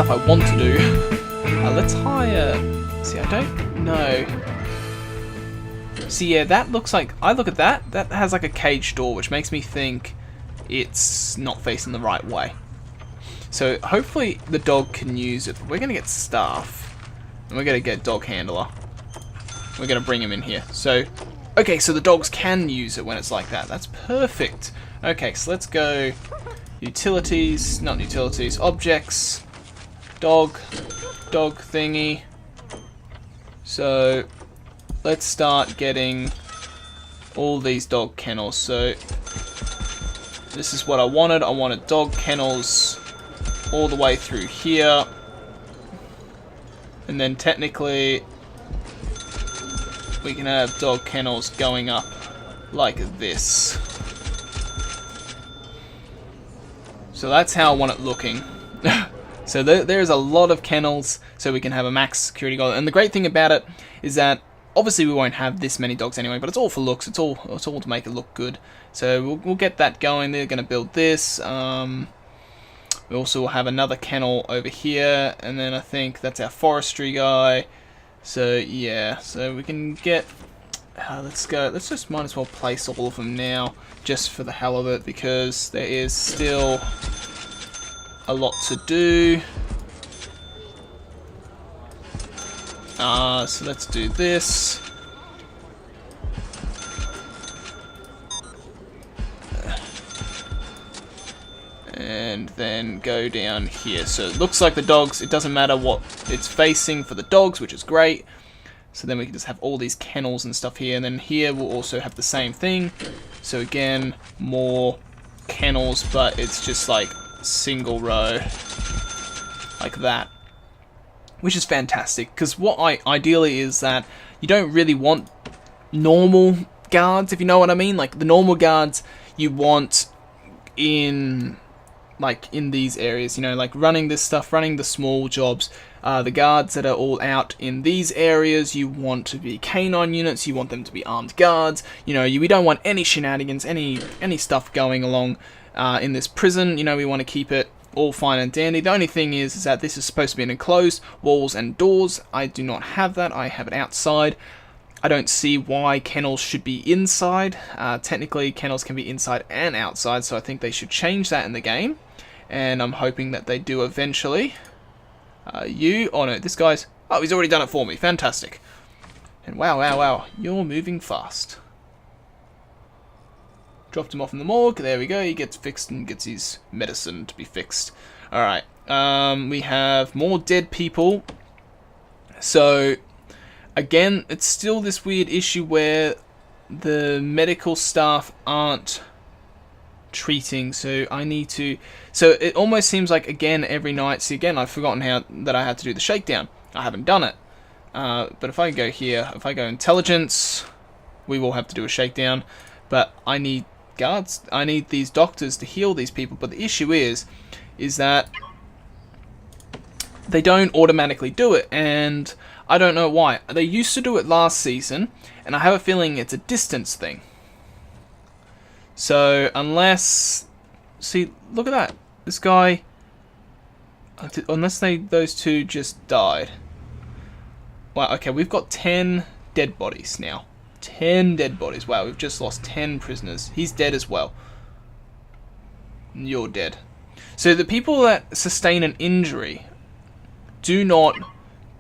stuff I want to do. Let's hire... See, I don't know. See, yeah, that looks like... I look at that. That has like a cage door, which makes me think it's not facing the right way. So hopefully the dog can use it. We're going to get staff. And we're going to get dog handler. We're going to bring him in here. So, okay, so the dogs can use it when it's like that. That's perfect. Okay, so let's go utilities, not utilities, objects, dog thingy. So let's start getting all these dog kennels. So this is what I wanted. I wanted dog kennels all the way through here. And then technically we can have dog kennels going up like this. So that's how I want it looking. So there's a lot of kennels, so we can have a max security goal. And the great thing about it is that obviously we won't have this many dogs anyway, but it's all for looks. It's all to make it look good. So we'll get that going. They're going to build this. We also will have another kennel over here, and then I think that's our forestry guy. So yeah, so we can get. Let's go. Let's just might as well place all of them now, just for the hell of it, because there is still a lot to do. So let's do this. And then go down here. So it looks like the dogs, it doesn't matter what it's facing for the dogs, which is great. So then we can just have all these kennels and stuff here. And then here we'll also have the same thing. So again, more kennels, but it's just like single row. Like that. Which is fantastic. Because what ideally is that you don't really want normal guards, if you know what I mean. Like the normal guards you want in these areas, you know, like running this stuff, running the small jobs. The guards that are all out in these areas, you want to be canine units, you want them to be armed guards. You know, we don't want any shenanigans, any stuff going along in this prison. You know, we want to keep it all fine and dandy. The only thing is that this is supposed to be an enclosed walls and doors. I do not have that. I have it outside. I don't see why kennels should be inside. Technically, kennels can be inside and outside, so I think they should change that in the game. And I'm hoping that they do eventually. Oh no, this guy's... Oh, he's already done it for me. Fantastic. And wow, you're moving fast. Dropped him off in the morgue. There we go. He gets fixed and gets his medicine to be fixed. Alright. We have more dead people. So, again, it's still this weird issue where the medical staff aren't treating, so I need to... So it almost seems like, again, every night... See, again, I've forgotten that I had to do the shakedown. I haven't done it. But if I go here, if I go intelligence, we will have to do a shakedown. But I need guards. I need these doctors to heal these people. But the issue is that they don't automatically do it, and I don't know why. They used to do it last season, and I have a feeling it's a distance thing. So, unless... See, look at that. This guy... Unless those two just died. Wow, okay, we've got 10 dead bodies now. 10 dead bodies. Wow, we've just lost 10 prisoners. He's dead as well. You're dead. So the people that sustain an injury do not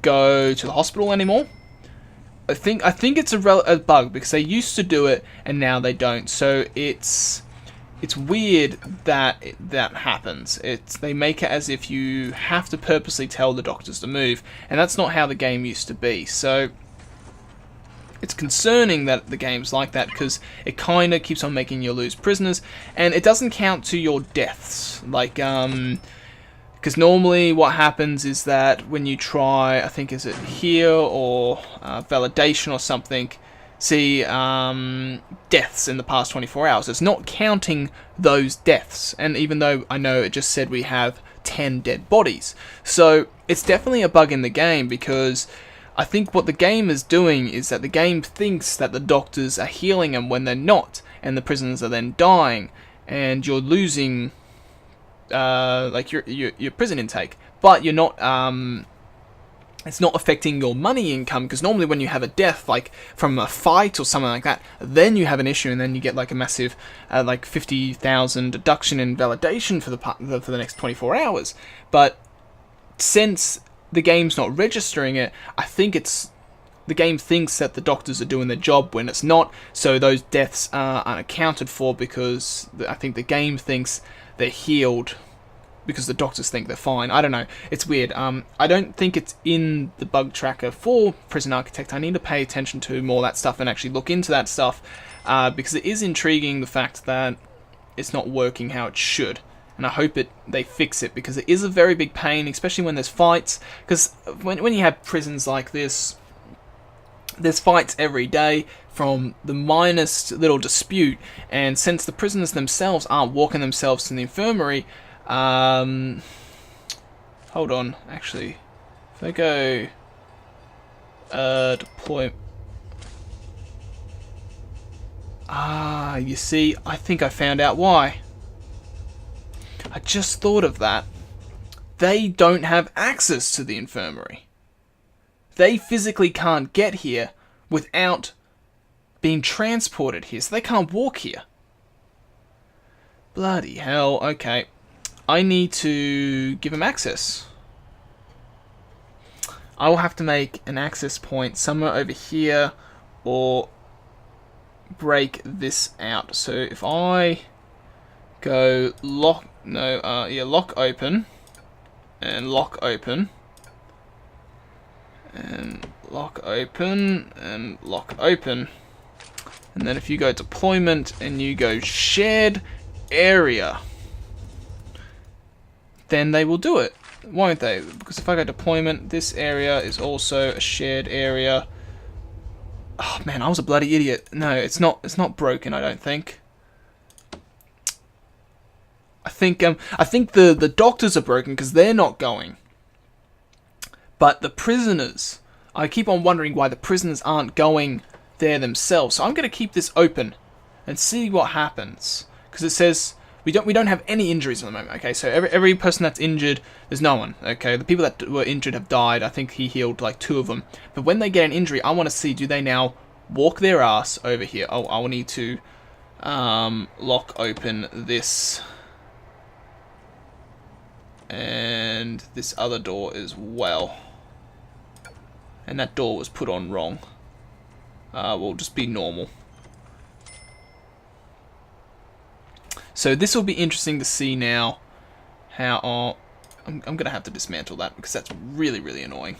go to the hospital anymore. I think it's a bug, because they used to do it and now they don't. So it's weird that that happens. They make it as if you have to purposely tell the doctors to move, and that's not how the game used to be. So it's concerning that the game's like that, because it kind of keeps on making you lose prisoners, and it doesn't count to your deaths. Like, because normally what happens is that when you try, I think is it here or validation or something, see deaths in the past 24 hours. It's not counting those deaths, and even though I know it just said we have 10 dead bodies. So it's definitely a bug in the game, because I think what the game is doing is that the game thinks that the doctors are healing them when they're not, and the prisoners are then dying, and you're losing like your prison intake. but you're not, it's not affecting your money income, because normally when you have a death, like from a fight or something like that, then you have an issue, and then you get like a massive, like 50,000 deduction in validation for the next 24 hours. But since the game's not registering it, I think the game thinks that the doctors are doing their job when it's not, so those deaths aren't accounted for, because I think the game thinks they're healed because the doctors think they're fine. I don't know. It's weird. I don't think it's in the bug tracker for Prison Architect. I need to pay attention to more of that stuff and actually look into that stuff, because it is intriguing, the fact that it's not working how it should. And I hope they fix it, because it is a very big pain, especially when there's fights. Because when you have prisons like this, there's fights every day from the minus little dispute, and since the prisoners themselves aren't walking themselves to the infirmary, hold on, actually, if I go deploy, you see, I think I found out why. I just thought of that. They don't have access to the infirmary. They physically can't get here without being transported here, so they can't walk here. Bloody hell, okay. I need to give them access. I will have to make an access point somewhere over here, or break this out. So if I go lock open, and lock open, and lock open, and lock open, and then if you go deployment and you go shared area, then they will do it, won't they? Because if I go deployment, this area is also a shared area. Oh man, I was a bloody idiot. No, it's not broken, I don't think. I think the doctors are broken because they're not going. But the prisoners, I keep on wondering why the prisoners aren't going there themselves. So I'm going to keep this open and see what happens, because it says we don't have any injuries at the moment. Okay, so every person that's injured, there's no one. Okay, the people that were injured have died. I think he healed like 2 of them. But when they get an injury, I want to see, do they now walk their ass over here? Oh, I will need to lock open this and this other door as well. And that door was put on wrong. Will just be normal. So this will be interesting to see now how... I'm going to have to dismantle that, because that's really, really annoying.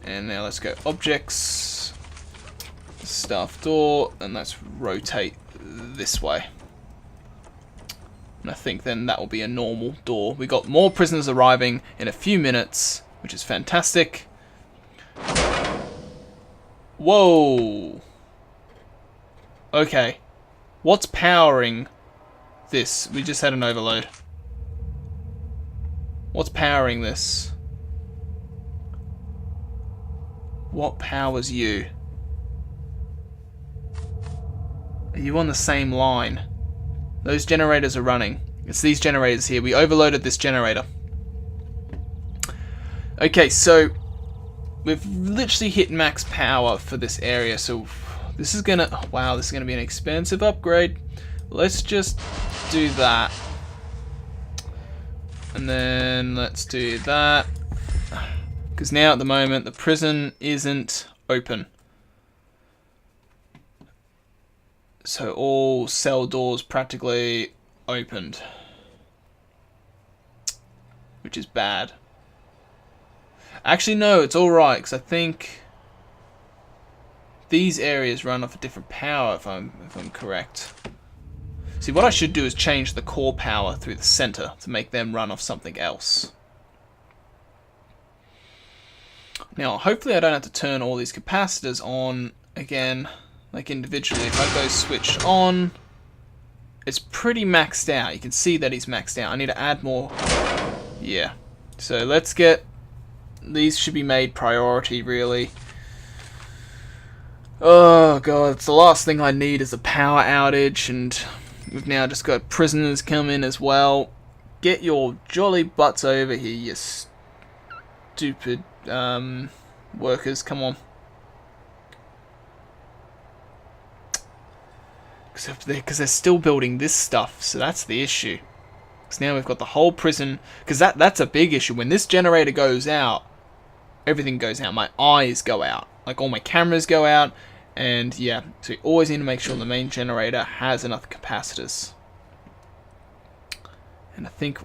And now let's go objects, staff door, and let's rotate this way. And I think then that will be a normal door. We got more prisoners arriving in a few minutes, which is fantastic. Whoa! Okay. What's powering this? We just had an overload. What's powering this? What powers you? Are you on the same line? Those generators are running. It's these generators here. We overloaded this generator. Okay, so we've literally hit max power for this area, so this is gonna... Oh, wow, this is gonna be an expensive upgrade. Let's just do that. And then let's do that. Because now at the moment the prison isn't open. So all cell doors practically opened. Which is bad. Actually no, it's alright, because I think these areas run off a different power, if I'm correct. See, what I should do is change the core power through the center to make them run off something else. Now, hopefully I don't have to turn all these capacitors on again, like individually. If I go switch on, it's pretty maxed out. You can see that he's maxed out. I need to add more. Yeah. So let's get... These should be made priority, really. Oh god, it's the last thing I need is a power outage, and We've now just got prisoners come in as well. Get your jolly butts over here, you stupid workers. Come on. Because they're still building this stuff, so that's the issue. Because now we've got the whole prison. Because that's a big issue. When this generator goes out, everything goes out. My eyes go out. Like all my cameras go out. And yeah, so you always need to make sure the main generator has enough capacitors. And I think,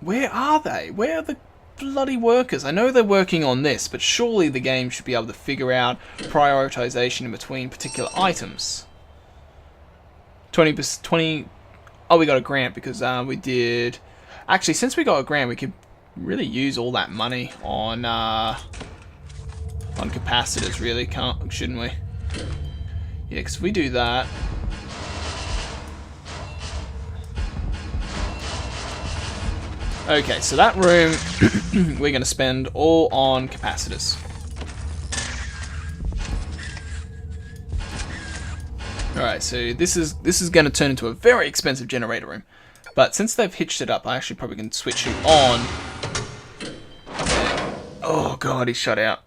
where are they? Where are the bloody workers? I know they're working on this, but surely the game should be able to figure out prioritization in between particular items. 20. Oh, we got a grant because we did. Actually, since we got a grant, we could really use all that money on capacitors. Really, shouldn't we? Yeah, because if we do that. Okay, so that room we're going to spend all on capacitors. Alright, so this is going to turn into a very expensive generator room. But since they've hitched it up, I actually probably can switch it on. Oh god, he's shut out.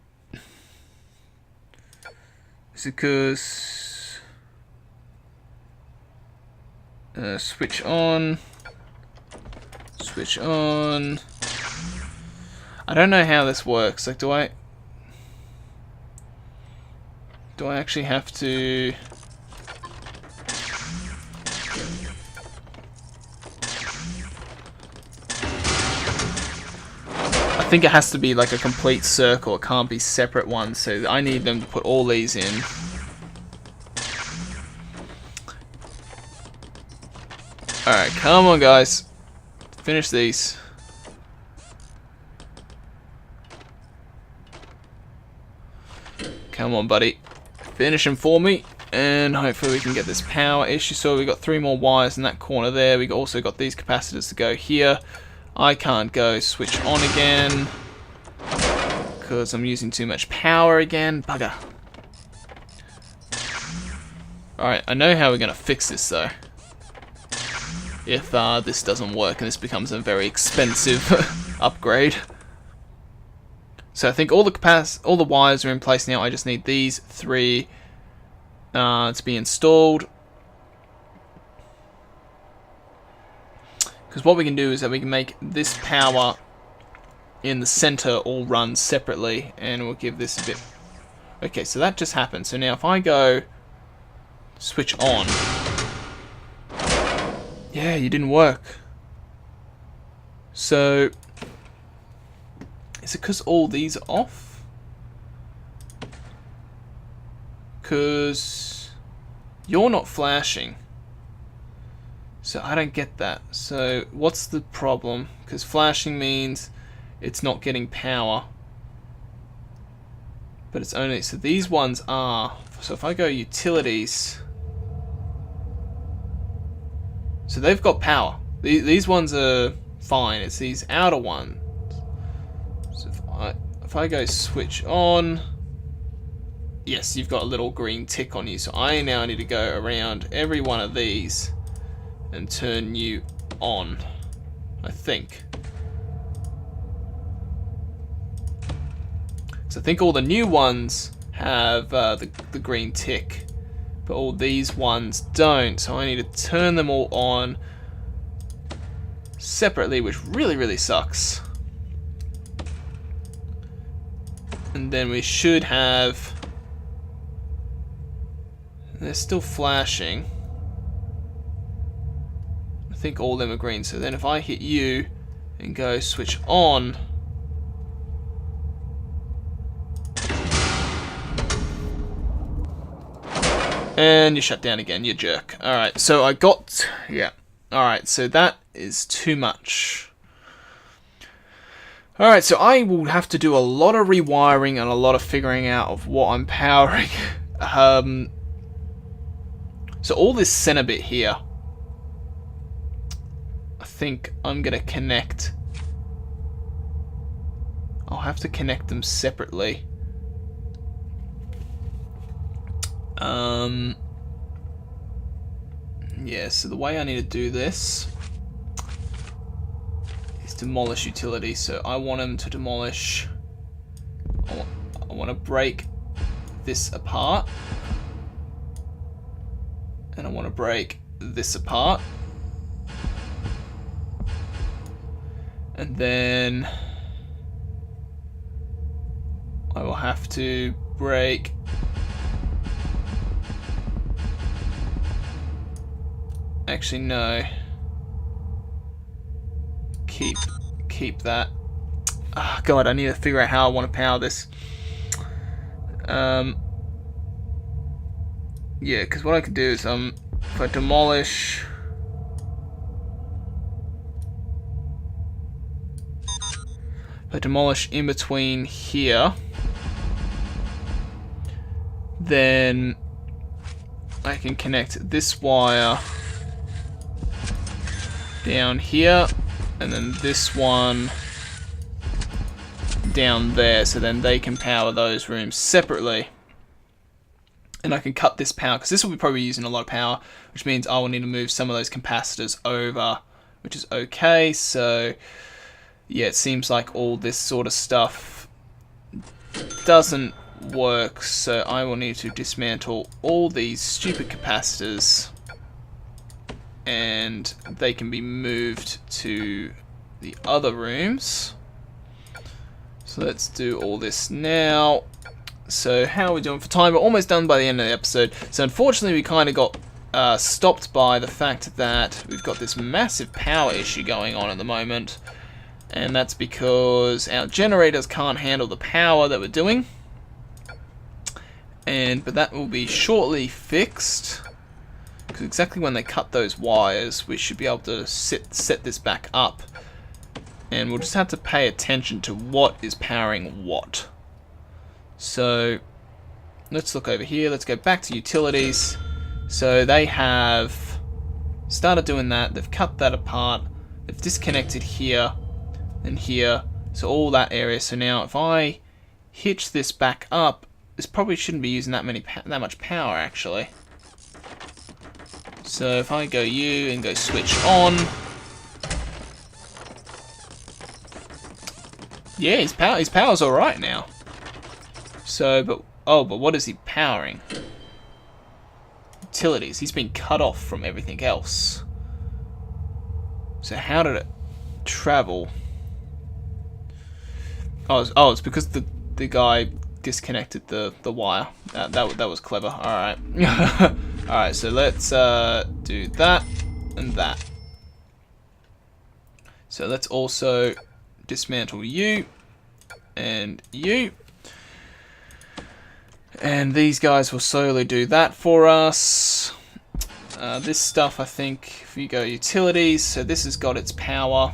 Is it because... switch on. Switch on. I don't know how this works. Like, do I actually have to... I think it has to be like a complete circle. It can't be separate ones. So I need them to put all these in. Alright, come on guys. Finish these. Come on, buddy. Finish them for me. And hopefully we can get this power issue. So we got 3 more wires in that corner there. We also got these capacitors to go here. I can't go switch on again. Because I'm using too much power again. Bugger. Alright, I know how we're going to fix this though. If this doesn't work and this becomes a very expensive upgrade. So I think all the wires are in place now. I just need these 3 to be installed. Because what we can do is that we can make this power in the center all run separately, and we'll give this a bit. Okay, so that just happened. So now if I go switch on. Yeah, you didn't work. So, is it because all these are off? Because you're not flashing. So I don't get that. So what's the problem? Because flashing means it's not getting power. But it's only... So these ones are... So if I go utilities... So they've got power. These ones are fine. It's these outer ones. So if I go switch on, yes, you've got a little green tick on you. So I now need to go around every one of these and turn you on, I think. So I think all the new ones have the green tick. But all these ones don't, so I need to turn them all on separately, which really sucks. And then we should have... They're still flashing. I think all of them are green, so then if I hit you and go switch on... And you shut down again, you jerk. Alright, so I got... Yeah. Alright, so that is too much. Alright, so I will have to do a lot of rewiring and a lot of figuring out of what I'm powering. So all this center bit here, I think I'm going to connect. I'll have to connect them separately. Yeah, so the way I need to do this is demolish utilities. So I want them to demolish... I want to break this apart. And I want to break this apart. And then I will have to break actually no. Keep that. Oh god, I need to figure out how I want to power this. Yeah, because what I could do is if I demolish in between here, then I can connect this wire down here, and then this one down there, so then they can power those rooms separately. And I can cut this power, because this will be probably using a lot of power, which means I will need to move some of those capacitors over, which is okay. So yeah, it seems like all this sort of stuff doesn't work, so I will need to dismantle all these stupid capacitors, and they can be moved to the other rooms. So let's do all this now. So how are we doing for time? We're almost done by the end of the episode. So unfortunately we kind of got stopped by the fact that we've got this massive power issue going on at the moment. And that's because our generators can't handle the power that we're doing. But that will be shortly fixed. Because exactly when they cut those wires, we should be able to set this back up. And we'll just have to pay attention to what is powering what. So let's look over here. Let's go back to utilities. So they have started doing that. They've cut that apart. They've disconnected here and here. So all that area. So now if I hitch this back up, this probably shouldn't be using that much power actually. So if I go U and go switch on, yeah, his power's all right now. So, but what is he powering? Utilities. He's been cut off from everything else. So how did it travel? Oh, it's because the guy disconnected the wire. That was clever. All right. All right. So let's do that and that. So let's also dismantle you and you. And these guys will slowly do that for us. This stuff, I think, if you go utilities, so this has got its power.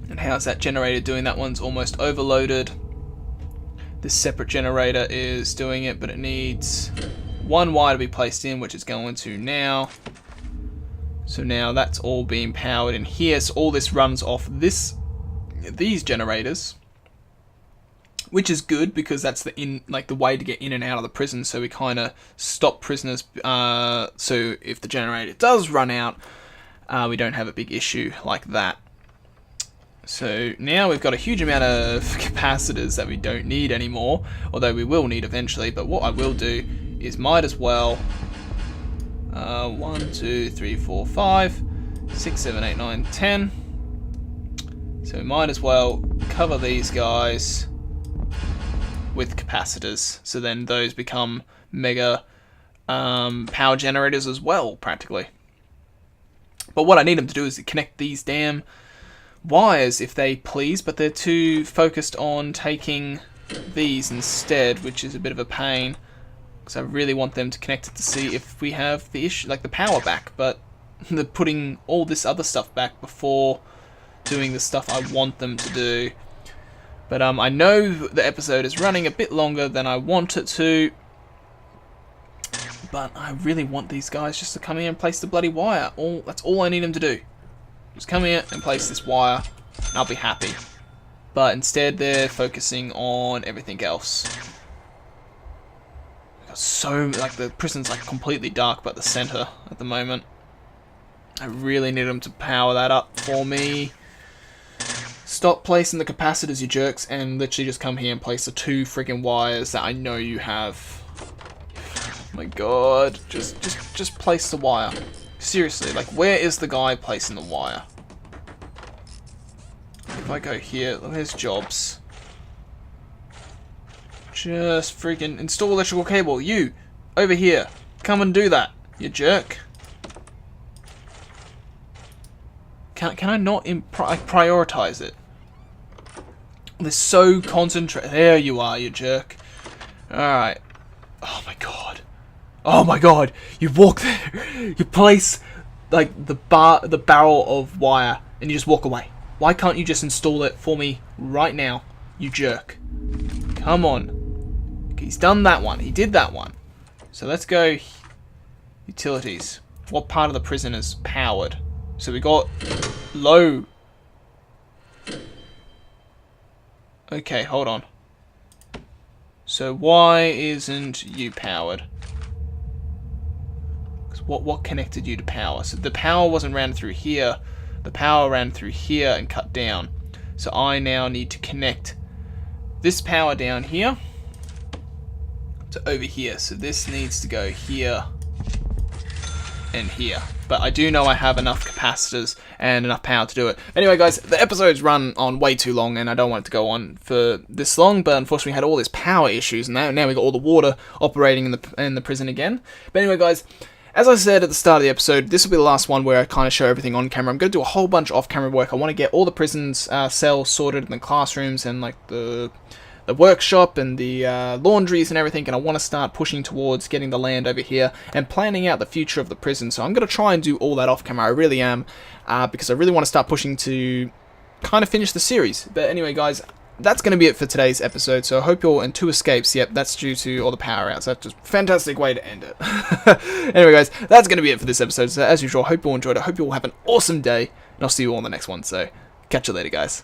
And how's that generator doing? That one's almost overloaded. This separate generator is doing it, but it needs one wire to be placed in, which is going to now. So now that's all being powered in here. So all this runs off these generators, which is good because that's the way to get in and out of the prison. So we kind of stop prisoners. So if the generator does run out, we don't have a big issue like that. So now we've got a huge amount of capacitors that we don't need anymore, although we will need eventually. But what I will do is might as well 1, 2, 3, 4, 5, 6, 7, 8, 9, 10. So we might as well cover these guys with capacitors, so then those become mega power generators as well, practically. But what I need them to do is to connect these damn wires if they please, but they're too focused on taking these instead, which is a bit of a pain, because I really want them to connect it to see if we have the issue, like the power back, but they're putting all this other stuff back before doing the stuff I want them to do. But I know the episode is running a bit longer than I want it to, but I really want these guys just to come here and place the bloody wire. That's all I need them to do. Just come here and place this wire, and I'll be happy. But instead they're focusing on everything else. So, like, the prison's like completely dark but the center at the moment. I really need them to power that up for me. Stop placing the capacitors, you jerks, and literally just come here and place the 2 friggin' wires that I know you have. Oh my god, just place the wire. Seriously, like, where is the guy placing the wire? If I go here, there's jobs. Just freaking install electrical cable. You, over here, come and do that, you jerk. Can I not prioritize it? They're so concentrated. There you are, you jerk. Alright. Oh my god. Oh my god. You walk there. You place like the barrel of wire and you just walk away. Why can't you just install it for me right now, you jerk? Come on. He's done that one. He did that one. So let's go utilities. What part of the prison is powered? So we got low. Okay, hold on. So why isn't you powered? What connected you to power? So the power wasn't ran through here. The power ran through here and cut down. So I now need to connect this power down here to over here. So this needs to go here and here. But I do know I have enough capacitors and enough power to do it. Anyway, guys, the episode's run on way too long, and I don't want it to go on for this long. But unfortunately, we had all these power issues, and now we got all the water operating in the prison again. But anyway, guys, as I said at the start of the episode, this will be the last one where I kind of show everything on camera. I'm going to do a whole bunch of off-camera work. I want to get all the prison's cells sorted in the classrooms and like the workshop and the laundries and everything, and I want to start pushing towards getting the land over here and planning out the future of the prison. So I'm going to try and do all that off camera. I really am, because I really want to start pushing to kind of finish the series. But anyway, guys, that's going to be it for today's episode. So I hope you're in 2 escapes. Yep, that's due to all the power outs. That's just a fantastic way to end it. Anyway, guys, that's going to be it for this episode. So as usual, I hope you all enjoyed it. I hope you all have an awesome day, and I'll see you all in the next one. So catch you later, guys.